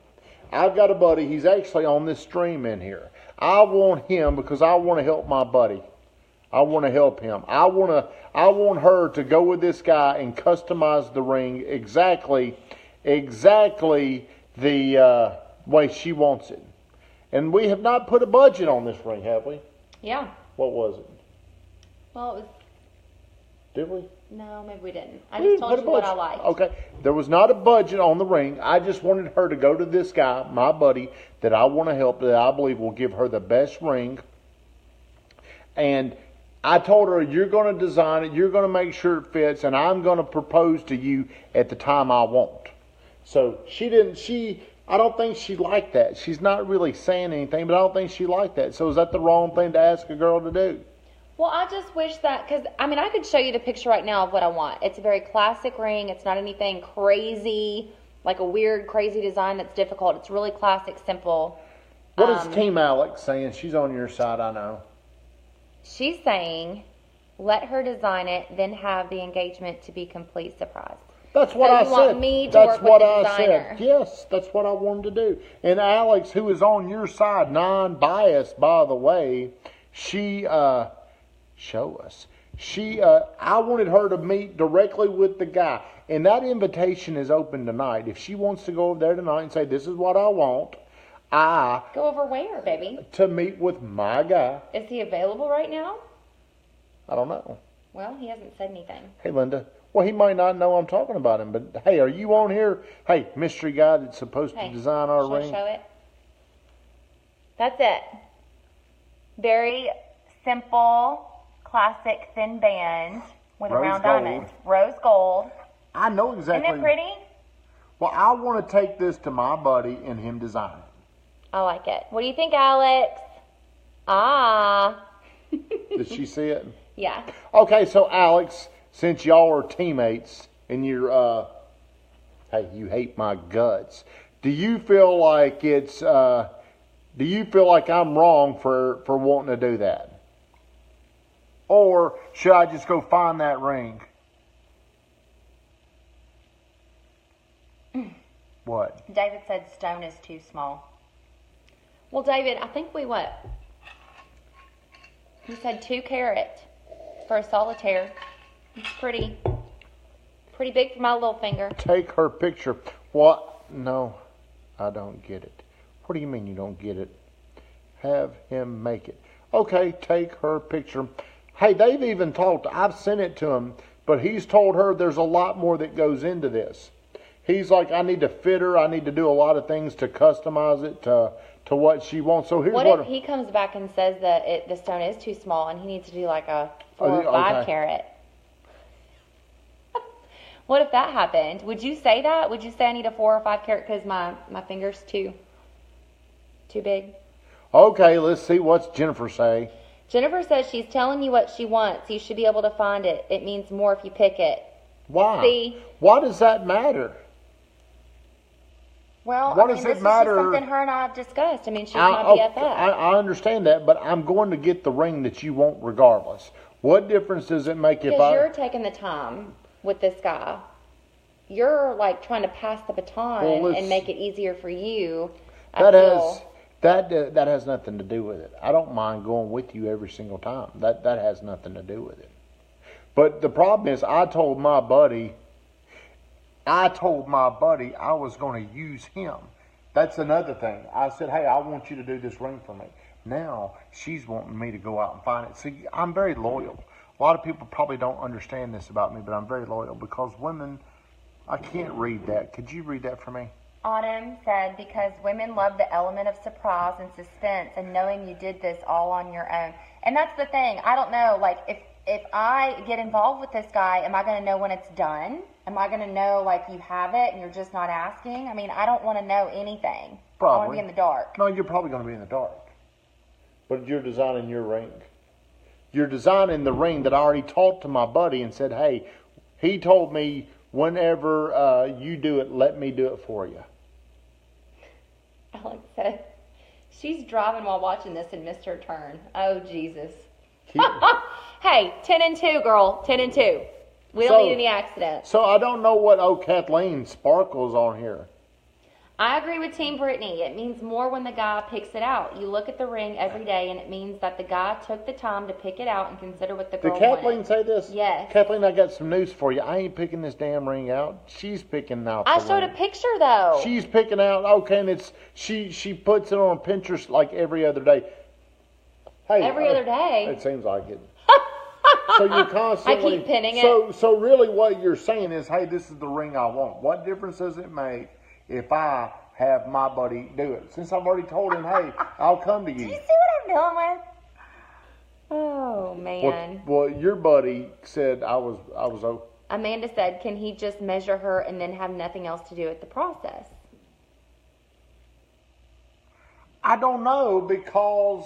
I've got a buddy. He's actually on this stream in here. I want him because I want to help my buddy. I want to help him. I want her to go with this guy and customize the ring exactly the way she wants it. And we have not put a budget on this ring, have we? Yeah. What was it? Well, it was... Did we? No, maybe we didn't. I just told you what I liked. Okay. There was not a budget on the ring. I just wanted her to go to this guy, my buddy, that I want to help, that I believe will give her the best ring. And I told her, you're going to design it, you're going to make sure it fits, and I'm going to propose to you at the time I want. So I don't think she liked that. She's not really saying anything, but I don't think she liked that. So is that the wrong thing to ask a girl to do? Well, I just wish that, because, I mean, I could show you the picture right now of what I want. It's a very classic ring. It's not anything crazy, like a weird, crazy design that's difficult. It's really classic, simple. What is Team Alex saying? She's on your side, I know. She's saying, let her design it, then have the engagement to be complete surprise. That's what I said. Want me to that's work what with the I designer. said. Yes, that's what I wanted to do. And Alex, who is on your side, non-biased, by the way, she show us. I wanted her to meet directly with the guy, and that invitation is open tonight. If she wants to go over there tonight and say, "This is what I want," go over where, baby? To meet with my guy. Is he available right now? I don't know. Well, he hasn't said anything. Hey, Linda. Well, he might not know I'm talking about him, but hey, are you on here? Hey, mystery guy that's supposed to design our ring. Show it. That's it. Very simple, classic thin band with a round diamond. Rose gold. I know exactly. Isn't it pretty? Well, I want to take this to my buddy and him design it. I like it. What do you think, Alex? Did she see it? Yeah. Okay, so Alex, since y'all are teammates and you're, hey, you hate my guts. Do you feel like I'm wrong for wanting to do that? Or should I just go find that ring? What? David said stone is too small. Well, David, I think he said 2 carat for a solitaire. It's pretty big for my little finger. Take her picture. What? No, I don't get it. What do you mean you don't get it? Have him make it. Okay, take her picture. Hey, they've even talked. I've sent it to him, but he's told her there's a lot more that goes into this. He's like, I need to fit her. I need to do a lot of things to customize it to what she wants. So here's what if he comes back and says that the stone is too small and he needs to do like a 4 or 5 carat? What if that happened? Would you say that? Would you say I need a 4 or 5 carat because my finger's too big? Okay, let's see what's Jennifer say. Jennifer says she's telling you what she wants. You should be able to find it. It means more if you pick it. Why? See? Why does that matter? Well, what does it matter? This is something her and I have discussed. I mean, she's my BFF. I understand that, but I'm going to get the ring that you want regardless. What difference does it make if Because you're taking the time with this guy. You're like trying to pass the baton and make it easier for you. That has nothing to do with it. I don't mind going with you every single time. That has nothing to do with it. But the problem is, I told my buddy I was going to use him. That's another thing. I said, hey, I want you to do this ring for me. Now she's wanting me to go out and find it. See, I'm very loyal. A lot of people probably don't understand this about me, but I'm very loyal because women. I can't read that. Could you read that for me? Autumn said, because women love the element of surprise and suspense and knowing you did this all on your own. And that's the thing. I don't know, like, if I get involved with this guy, am I going to know when it's done? Am I going to know, like, you have it and you're just not asking? I mean, I don't want to know anything. Probably. I want to be in the dark. No, you're probably going to be in the dark. But you're designing your ring. You're designing the ring that I already talked to my buddy and said, hey, he told me whenever you do it, let me do it for you. Alex said, she's driving while watching this and missed her turn. Oh, Jesus. Hey, 10 and 2, girl. 10 and 2. We don't need any accidents. So I don't know what Kathleen sparkles on here. I agree with Team Brittany. It means more when the guy picks it out. You look at the ring every day, and it means that the guy took the time to pick it out and consider what the girl wanted. Did Kathleen say this? Yes. Kathleen, I got some news for you. I ain't picking this damn ring out. She's picking out the ring. I showed a picture, though. She's picking out, okay, and it's she puts it on Pinterest like every other day. Hey, every other day? It seems like it. So you're constantly... I keep pinning it. So really what you're saying is, hey, this is the ring I want. What difference does it make if I have my buddy do it? Since I've already told him, hey, I'll come to you. Do you see what I'm dealing with? Oh, man. Well, your buddy said I was Amanda said, can he just measure her and then have nothing else to do with the process? I don't know, because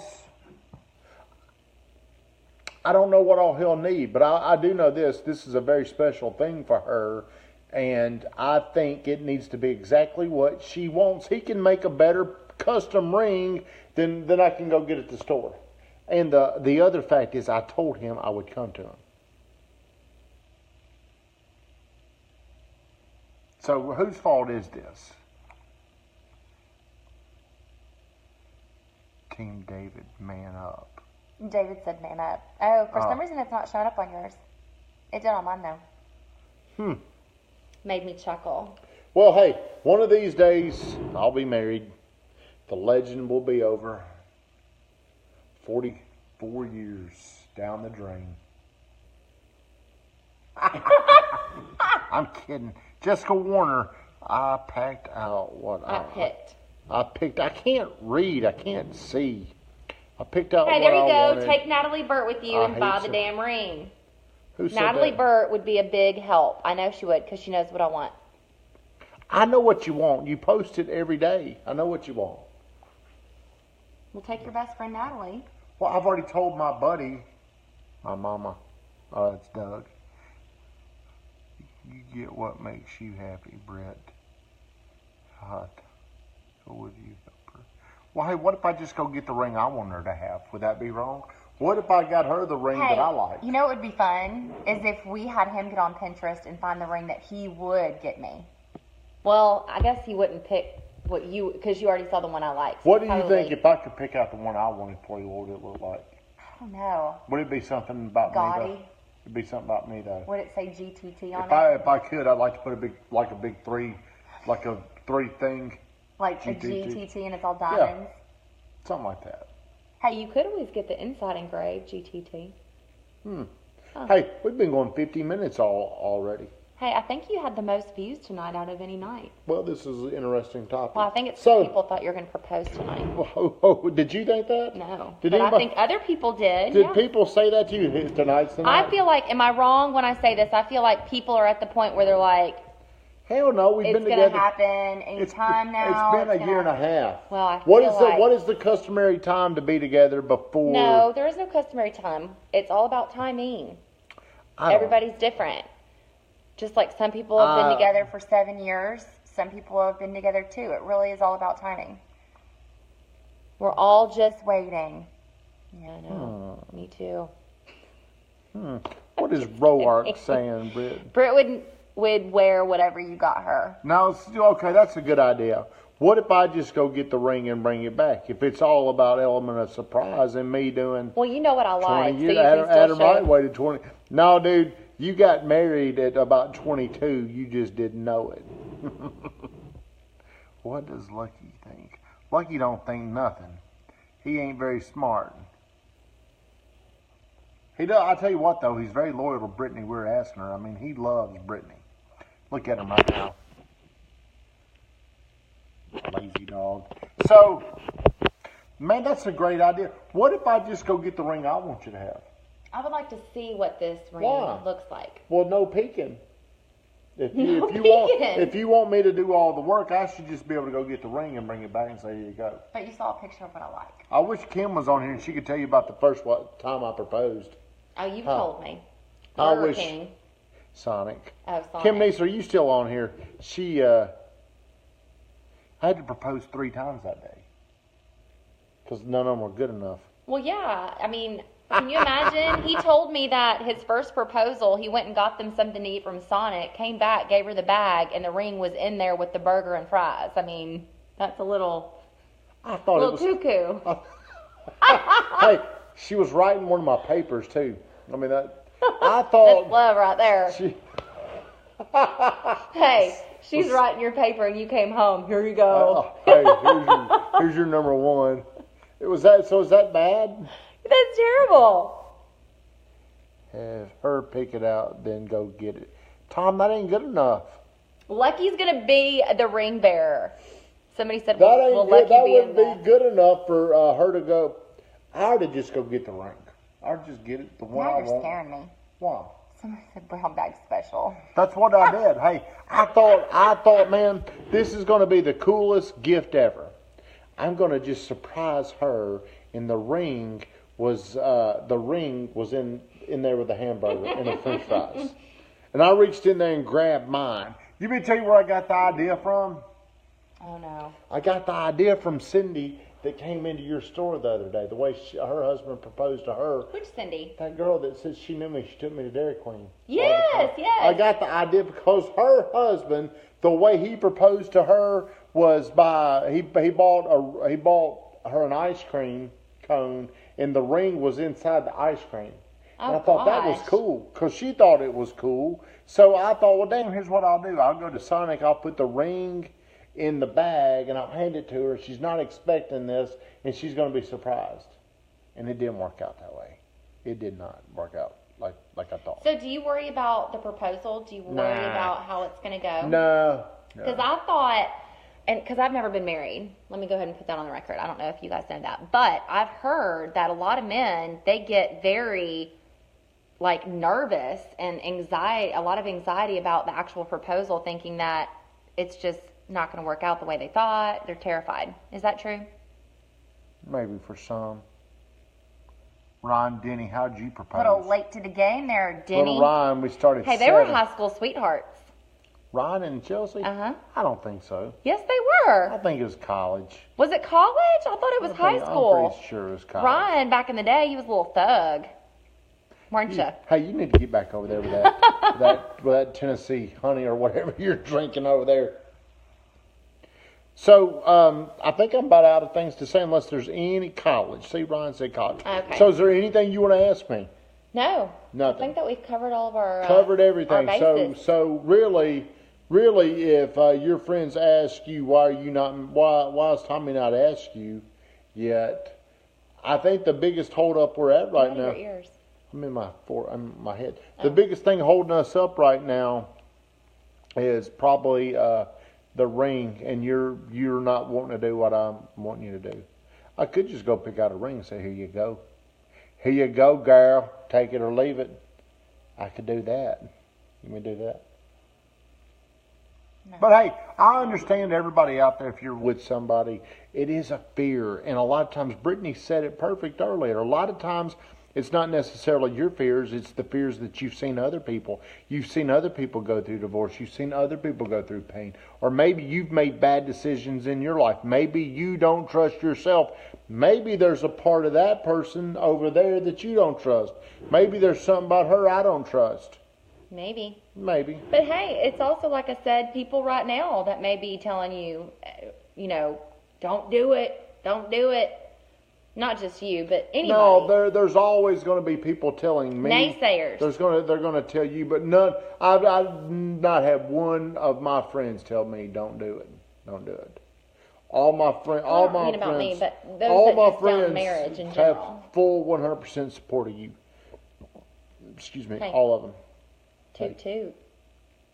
I don't know what all he'll need, but I do know this. This is a very special thing for her, and I think it needs to be exactly what she wants. He can make a better custom ring than I can go get at the store. And the other fact is, I told him I would come to him. So whose fault is this? Team David, man up. David said man up. Oh, for some reason it's not showing up on yours. It did on mine though. Made me chuckle. Well, hey, one of these days I'll be married. The legend will be over. 44 years down the drain. I'm kidding. Jessica Warner, I packed out what I picked. I can't read. I can't see. I picked out Hey, what there you I go. wanted. Take Natalie Burt with you and buy the damn ring. Who said Natalie that? Burt would be a big help. I know she would because she knows what I want. I know what you want. You post it every day. I know what you want. We'll take your best friend Natalie. Well, I've already told my buddy, my mama, it's Doug. You get what makes you happy, Brett. God, go with you. Well, hey, what if I just go get the ring I want her to have? Would that be wrong? What if I got her the ring that I like? You know what would be fun? Is if we had him get on Pinterest and find the ring that he would get me. Well, I guess he wouldn't pick what you, because you already saw the one I like. So what do you think if I could pick out the one I wanted for you, what would it look like? I don't know. Would it be something about me, Gaudy. though? It'd be something about me, though. Would it say GTT on it? If I could, I'd like to put a big three, like a three thing. Like GTT. a GTT and it's all diamonds? Yeah. Something like that. Hey, you could always get the inside engraved GTT. Oh. Hey, we've been going 50 minutes already. Hey, I think you had the most views tonight out of any night. Well, this is an interesting topic. Well, I think it's so, people thought you were going to propose tonight. Did you think that? No. Did but anybody, I think other people did. Did people say that to you tonight's the night? I feel like, am I wrong when I say this? I feel like people are at the point where they're like, hell no, we've been together. It's going to happen anytime now. It's been a year and a half. Well, I what feel is like, what is the customary time to be together before? No, there is no customary time. It's all about timing. Everybody's different. Just like some people have been together for 7 years, some people have been together 2. It really is all about timing. We're all just waiting. Yeah, I know. Me too. What is Roark saying, Britt? Britt would wear whatever you got her. No, okay, that's a good idea. What if I just go get the ring and bring it back? If it's all about element of surprise and me doing... Well, you know what I like. 20 years, Adam Wright waited 20... No, dude, you got married at about 22. You just didn't know it. What does Lucky think? Lucky don't think nothing. He ain't very smart. He does. I tell you what, though, he's very loyal to Brittany. We're asking her. I mean, he loves Brittany. Look at him right now. Lazy dog. So, man, that's a great idea. What if I just go get the ring I want you to have? I would like to see what this ring looks like. Well, no peeking. If you want me to do all the work, I should just be able to go get the ring and bring it back and say, here you go. But you saw a picture of what I like. I wish Kim was on here and she could tell you about the first time I proposed. Oh, you told me. I wish. King. Sonic. Oh, Sonic. Kim Neese, are you still on here? I had to propose 3 times that day. Because none of them were good enough. Well, yeah. I mean, can you imagine? He told me that his first proposal, he went and got them something to eat from Sonic, came back, gave her the bag, and the ring was in there with the burger and fries. I mean, that's a little cuckoo. Hey, she was writing one of my papers, too. I mean, I thought... That's love right there. Hey, she's writing your paper and you came home. Here you go. Hey, here's your number 1. Is that bad? That's terrible. Have her pick it out, then go get it. Tom, that ain't good enough. Lucky's going to be the ring bearer. Somebody said, that ain't will good. Lucky That be wouldn't in be good enough for her to go. I ought to just go get the ring. I'd just get it, the one now I you're want. scaring me. Why? Somebody said brown bag special. That's what I did. Hey, I thought, man, this is going to be the coolest gift ever. I'm going to just surprise her, and the ring was in there with the hamburger and the French fries. And I reached in there and grabbed mine. You mean tell you where I got the idea from? Oh no. I got the idea from Cindy that came into your store the other day. The way her husband proposed to her. Which Cindy? That girl that said she knew me. She took me to Dairy Queen. Yes. I got the idea because her husband, the way he proposed to her was by he bought her an ice cream cone, and the ring was inside the ice cream. And I thought that was cool because she thought it was cool. So I thought, well, damn, here's what I'll do. I'll go to Sonic. I'll put the ring in the bag and I'll hand it to her. She's not expecting this, and she's going to be surprised. And it didn't work out that way. It did not work out like I thought. So do you worry about the proposal? Do you worry about how it's going to go? No. Because I thought, and because I've never been married, let me go ahead and put that on the record. I don't know if you guys know that, but I've heard that a lot of men, they get very nervous and a lot of anxiety about the actual proposal, thinking that it's just not going to work out the way they thought. They're terrified. Is that true? Maybe for some. Ron, Denny, how'd you propose? A little late to the game there, Denny. Little Ryan, we started. Hey, they were high school sweethearts. Ryan and Chelsea? Uh-huh. I don't think so. Yes, they were. I think it was college. Was it college? I thought it was high school. I'm pretty sure it was college. Ryan, back in the day, he was a little thug. Weren't you? Hey, you need to get back over there with that, with that Tennessee honey or whatever you're drinking over there. So, I think I'm about out of things to say unless there's any college. See, Ryan said college. Okay. So, is there anything you want to ask me? No. Nothing. I think that we've covered all of our covered everything. Our bases. So really, if your friends ask you why is Tommy not asked you yet? I think the biggest hold up we're at right now. Your ears. I'm in my head. The biggest thing holding us up right now is probably the ring, and you're not wanting to do what I'm wanting you to do. I could just go pick out a ring and say, here you go. Here you go, girl. Take it or leave it. I could do that. You may do that. No. But hey, I understand everybody out there, if you're with somebody, it is a fear. And a lot of times, Brittany said it perfect earlier. A lot of times, it's not necessarily your fears. It's the fears that you've seen other people. You've seen other people go through divorce. You've seen other people go through pain. Or maybe you've made bad decisions in your life. Maybe you don't trust yourself. Maybe there's a part of that person over there that you don't trust. Maybe there's something about her I don't trust. Maybe. But hey, it's also, like I said, people right now that may be telling you, don't do it. Don't do it. Not just you, but anybody. No, there's always going to be people telling me. Naysayers. They're going to tell you, but none. I've not had one of my friends tell me, don't do it. Don't do it. All my friends, about me, but those all my friends marriage in general have full 100% support of you. Excuse me, hey. All of them. Toot.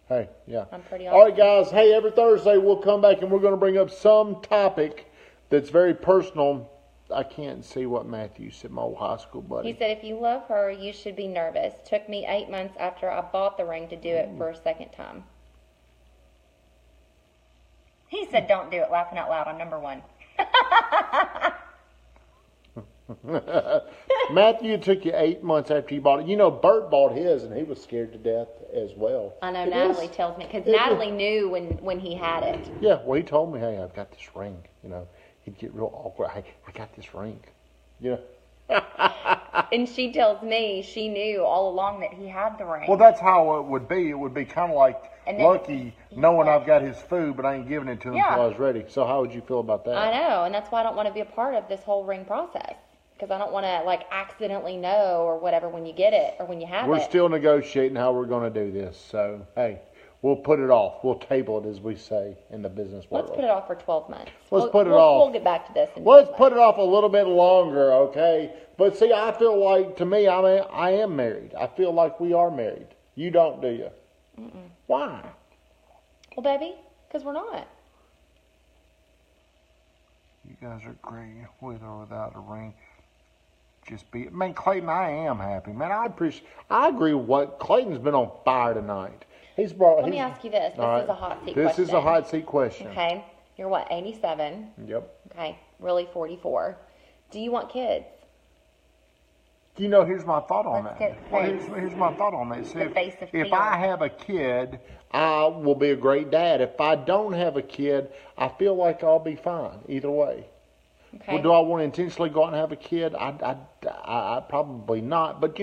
Hey, yeah. I'm pretty awesome. All right, guys. Hey, every Thursday we'll come back and we're going to bring up some topic that's very personal. I can't see what Matthew said, my old high school buddy. He said, if you love her, you should be nervous. Took me 8 months after I bought the ring to do it for a second time. He said, don't do it. Laughing out loud. I'm number one. Matthew, it took you 8 months after you bought it. You know, Bert bought his, and he was scared to death as well. I know, Natalie tells me, because Natalie knew when he had it. Yeah, well, he told me, hey, I've got this ring, He'd get real awkward. Hey, I got this ring, And she tells me she knew all along that he had the ring. Well, that's how it would be. It would be kind of like Lucky knowing I've got his food, but I ain't giving it to him until I was ready. So how would you feel about that? I know, and that's why I don't want to be a part of this whole ring process. Because I don't want to, accidentally know or whatever when you get it or when you have it. We're still negotiating how we're going to do this. So, hey, we'll put it off. We'll table it, as we say in the business world. Let's put it off for 12 months. Let's put it off. We'll get back to this. Let's put it off a little bit longer, okay? But see, I feel like, to me, I am married. I feel like we are married. You don't, do you? Mm-mm. Why? Well, baby, because we're not. You guys are great with or without a ring. just be. Man, Clayton, I am happy. Man, I agree with what Clayton's been on fire tonight. Let me ask you this. This is a hot seat question. This is a hot seat question. Okay. You're what, 87? Yep. Okay. Really 44. Do you want kids? Here's my thought on that. Here's my thought on that. See, if I I have a kid, I will be a great dad. If I don't have a kid, I feel like I'll be fine either way. Okay. Well, do I want to intentionally go out and have a kid? I probably not. But,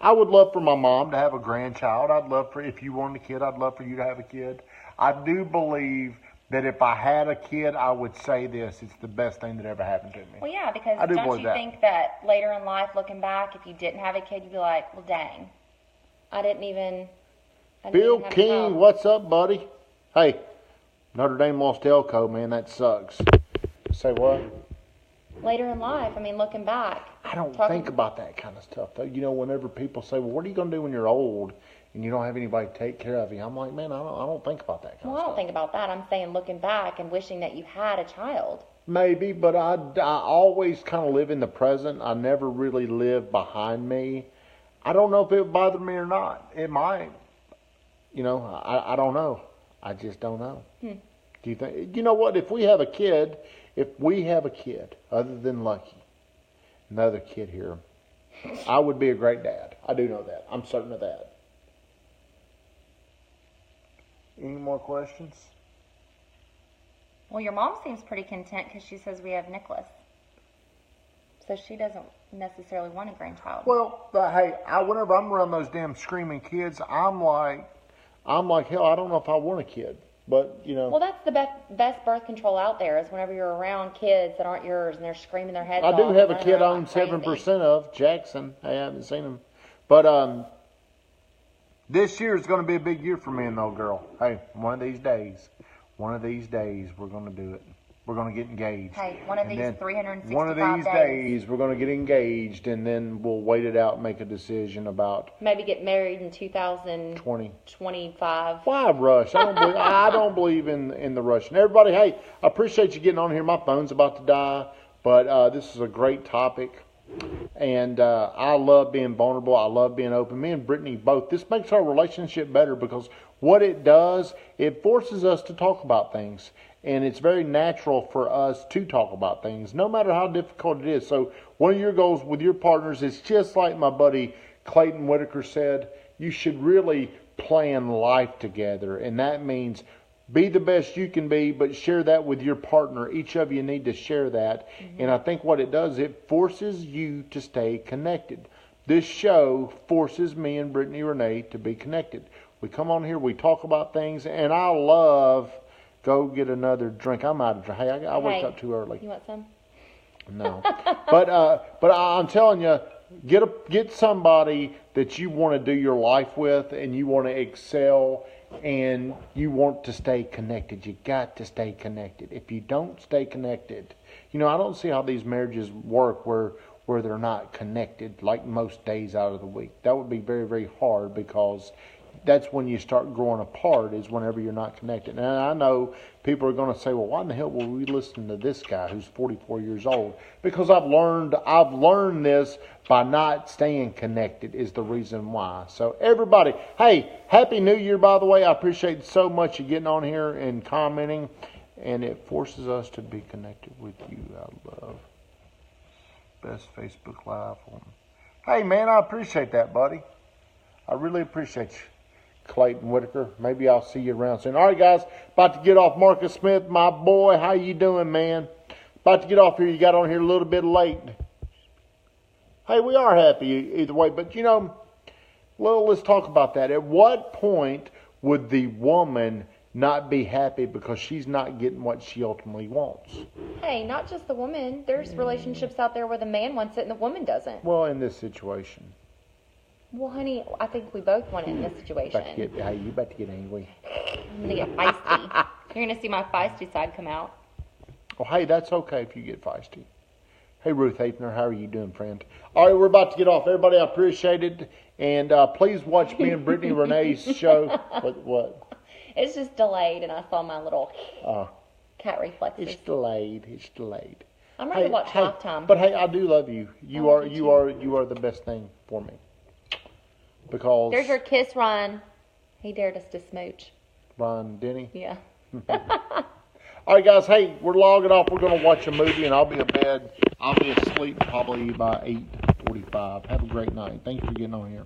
I would love for my mom to have a grandchild. If you wanted a kid, I'd love for you to have a kid. I do believe that if I had a kid, I would say this: it's the best thing that ever happened to me. Well, yeah, because don't you think that later in life, looking back, if you didn't have a kid, you'd be like, well, dang, I didn't even Bill King, what's up, buddy? Hey, Notre Dame lost Elko, man. That sucks. Say what? Later in life, looking back. I don't think about that kind of stuff, though. Whenever people say, well, what are you going to do when you're old and you don't have anybody to take care of you? I'm like, man, I don't think about that kind of stuff. Well, I don't think about that. I'm saying looking back and wishing that you had a child. Maybe, but I always kind of live in the present. I never really live behind me. I don't know if it would bother me or not. It might. I don't know. I just don't know. Do you think? You know what? If we have a kid, other than Lucky, another kid here, I would be a great dad. I do know that. I'm certain of that. Any more questions? Well, your mom seems pretty content because she says we have Nicholas. So she doesn't necessarily want a grandchild. Well, hey, whenever I'm around those damn screaming kids, I'm like, hell, I don't know if I want a kid. But, Well, that's the best birth control out there is whenever you're around kids that aren't yours and they're screaming their heads off. I do have a kid I own 7% of, Jackson. Hey, I haven't seen him. But this year is going to be a big year for me and the old girl. Hey, one of these days, we're going to do it. We're going to get engaged. Hey, one of these 365 One of these days, we're going to get engaged, and then we'll wait it out and make a decision about... Maybe get married in 2025. Why rush? I don't believe in the rush. And everybody, hey, I appreciate you getting on here. My phone's about to die, but this is a great topic. And I love being vulnerable. I love being open. Me and Brittany both. This makes our relationship better because what it does, it forces us to talk about things. And it's very natural for us to talk about things, no matter how difficult it is. So one of your goals with your partners is just like my buddy Clayton Whitaker said, you should really plan life together. And that means be the best you can be, but share that with your partner. Each of you need to share that. Mm-hmm. And I think what it does, it forces you to stay connected. This show forces me and Brittany Renee to be connected. We come on here, we talk about things, and I love... Go get another drink. I'm out of drink. Hey, I wake up too early. You want some? No. But I'm telling you, get somebody that you want to do your life with and you want to excel and you want to stay connected. You got to stay connected. If you don't stay connected, I don't see how these marriages work where they're not connected like most days out of the week. That would be very, very hard because that's when you start growing apart is whenever you're not connected. And I know people are going to say, well, why in the hell were we listening to this guy who's 44 years old? Because I've learned this by not staying connected is the reason why. So everybody, hey, Happy New Year, by the way. I appreciate so much you getting on here and commenting. And it forces us to be connected with you. I love best Facebook Live. Hey, man, I appreciate that, buddy. I really appreciate you. Clayton Whitaker. Maybe I'll see you around soon. All right, guys. About to get off. Marcus Smith, my boy. How you doing, man? About to get off here. You got on here a little bit late. Hey, we are happy either way. But, let's talk about that. At what point would the woman not be happy because she's not getting what she ultimately wants? Hey, not just the woman. There's relationships out there where the man wants it and the woman doesn't. Well, in this situation. Well, honey, I think we both want it in this situation. You about to get angry. I'm going to get feisty. You're going to see my feisty side come out. Well, hey, that's okay if you get feisty. Hey, Ruth Hafner, how are you doing, friend? All right, we're about to get off. Everybody, I appreciate it. And please watch me and Brittany Renee's show. What? It's just delayed, and I saw my little cat reflexes. It's delayed. I'm ready to watch Lifetime. But hey, I do love you. You are the best thing for me. Because there's your kiss, Ryan. He dared us to smooch. Ryan Denny? Yeah. All right, guys. Hey, we're logging off. We're going to watch a movie, and I'll be in bed. I'll be asleep probably by 8:45. Have a great night. Thanks for getting on here.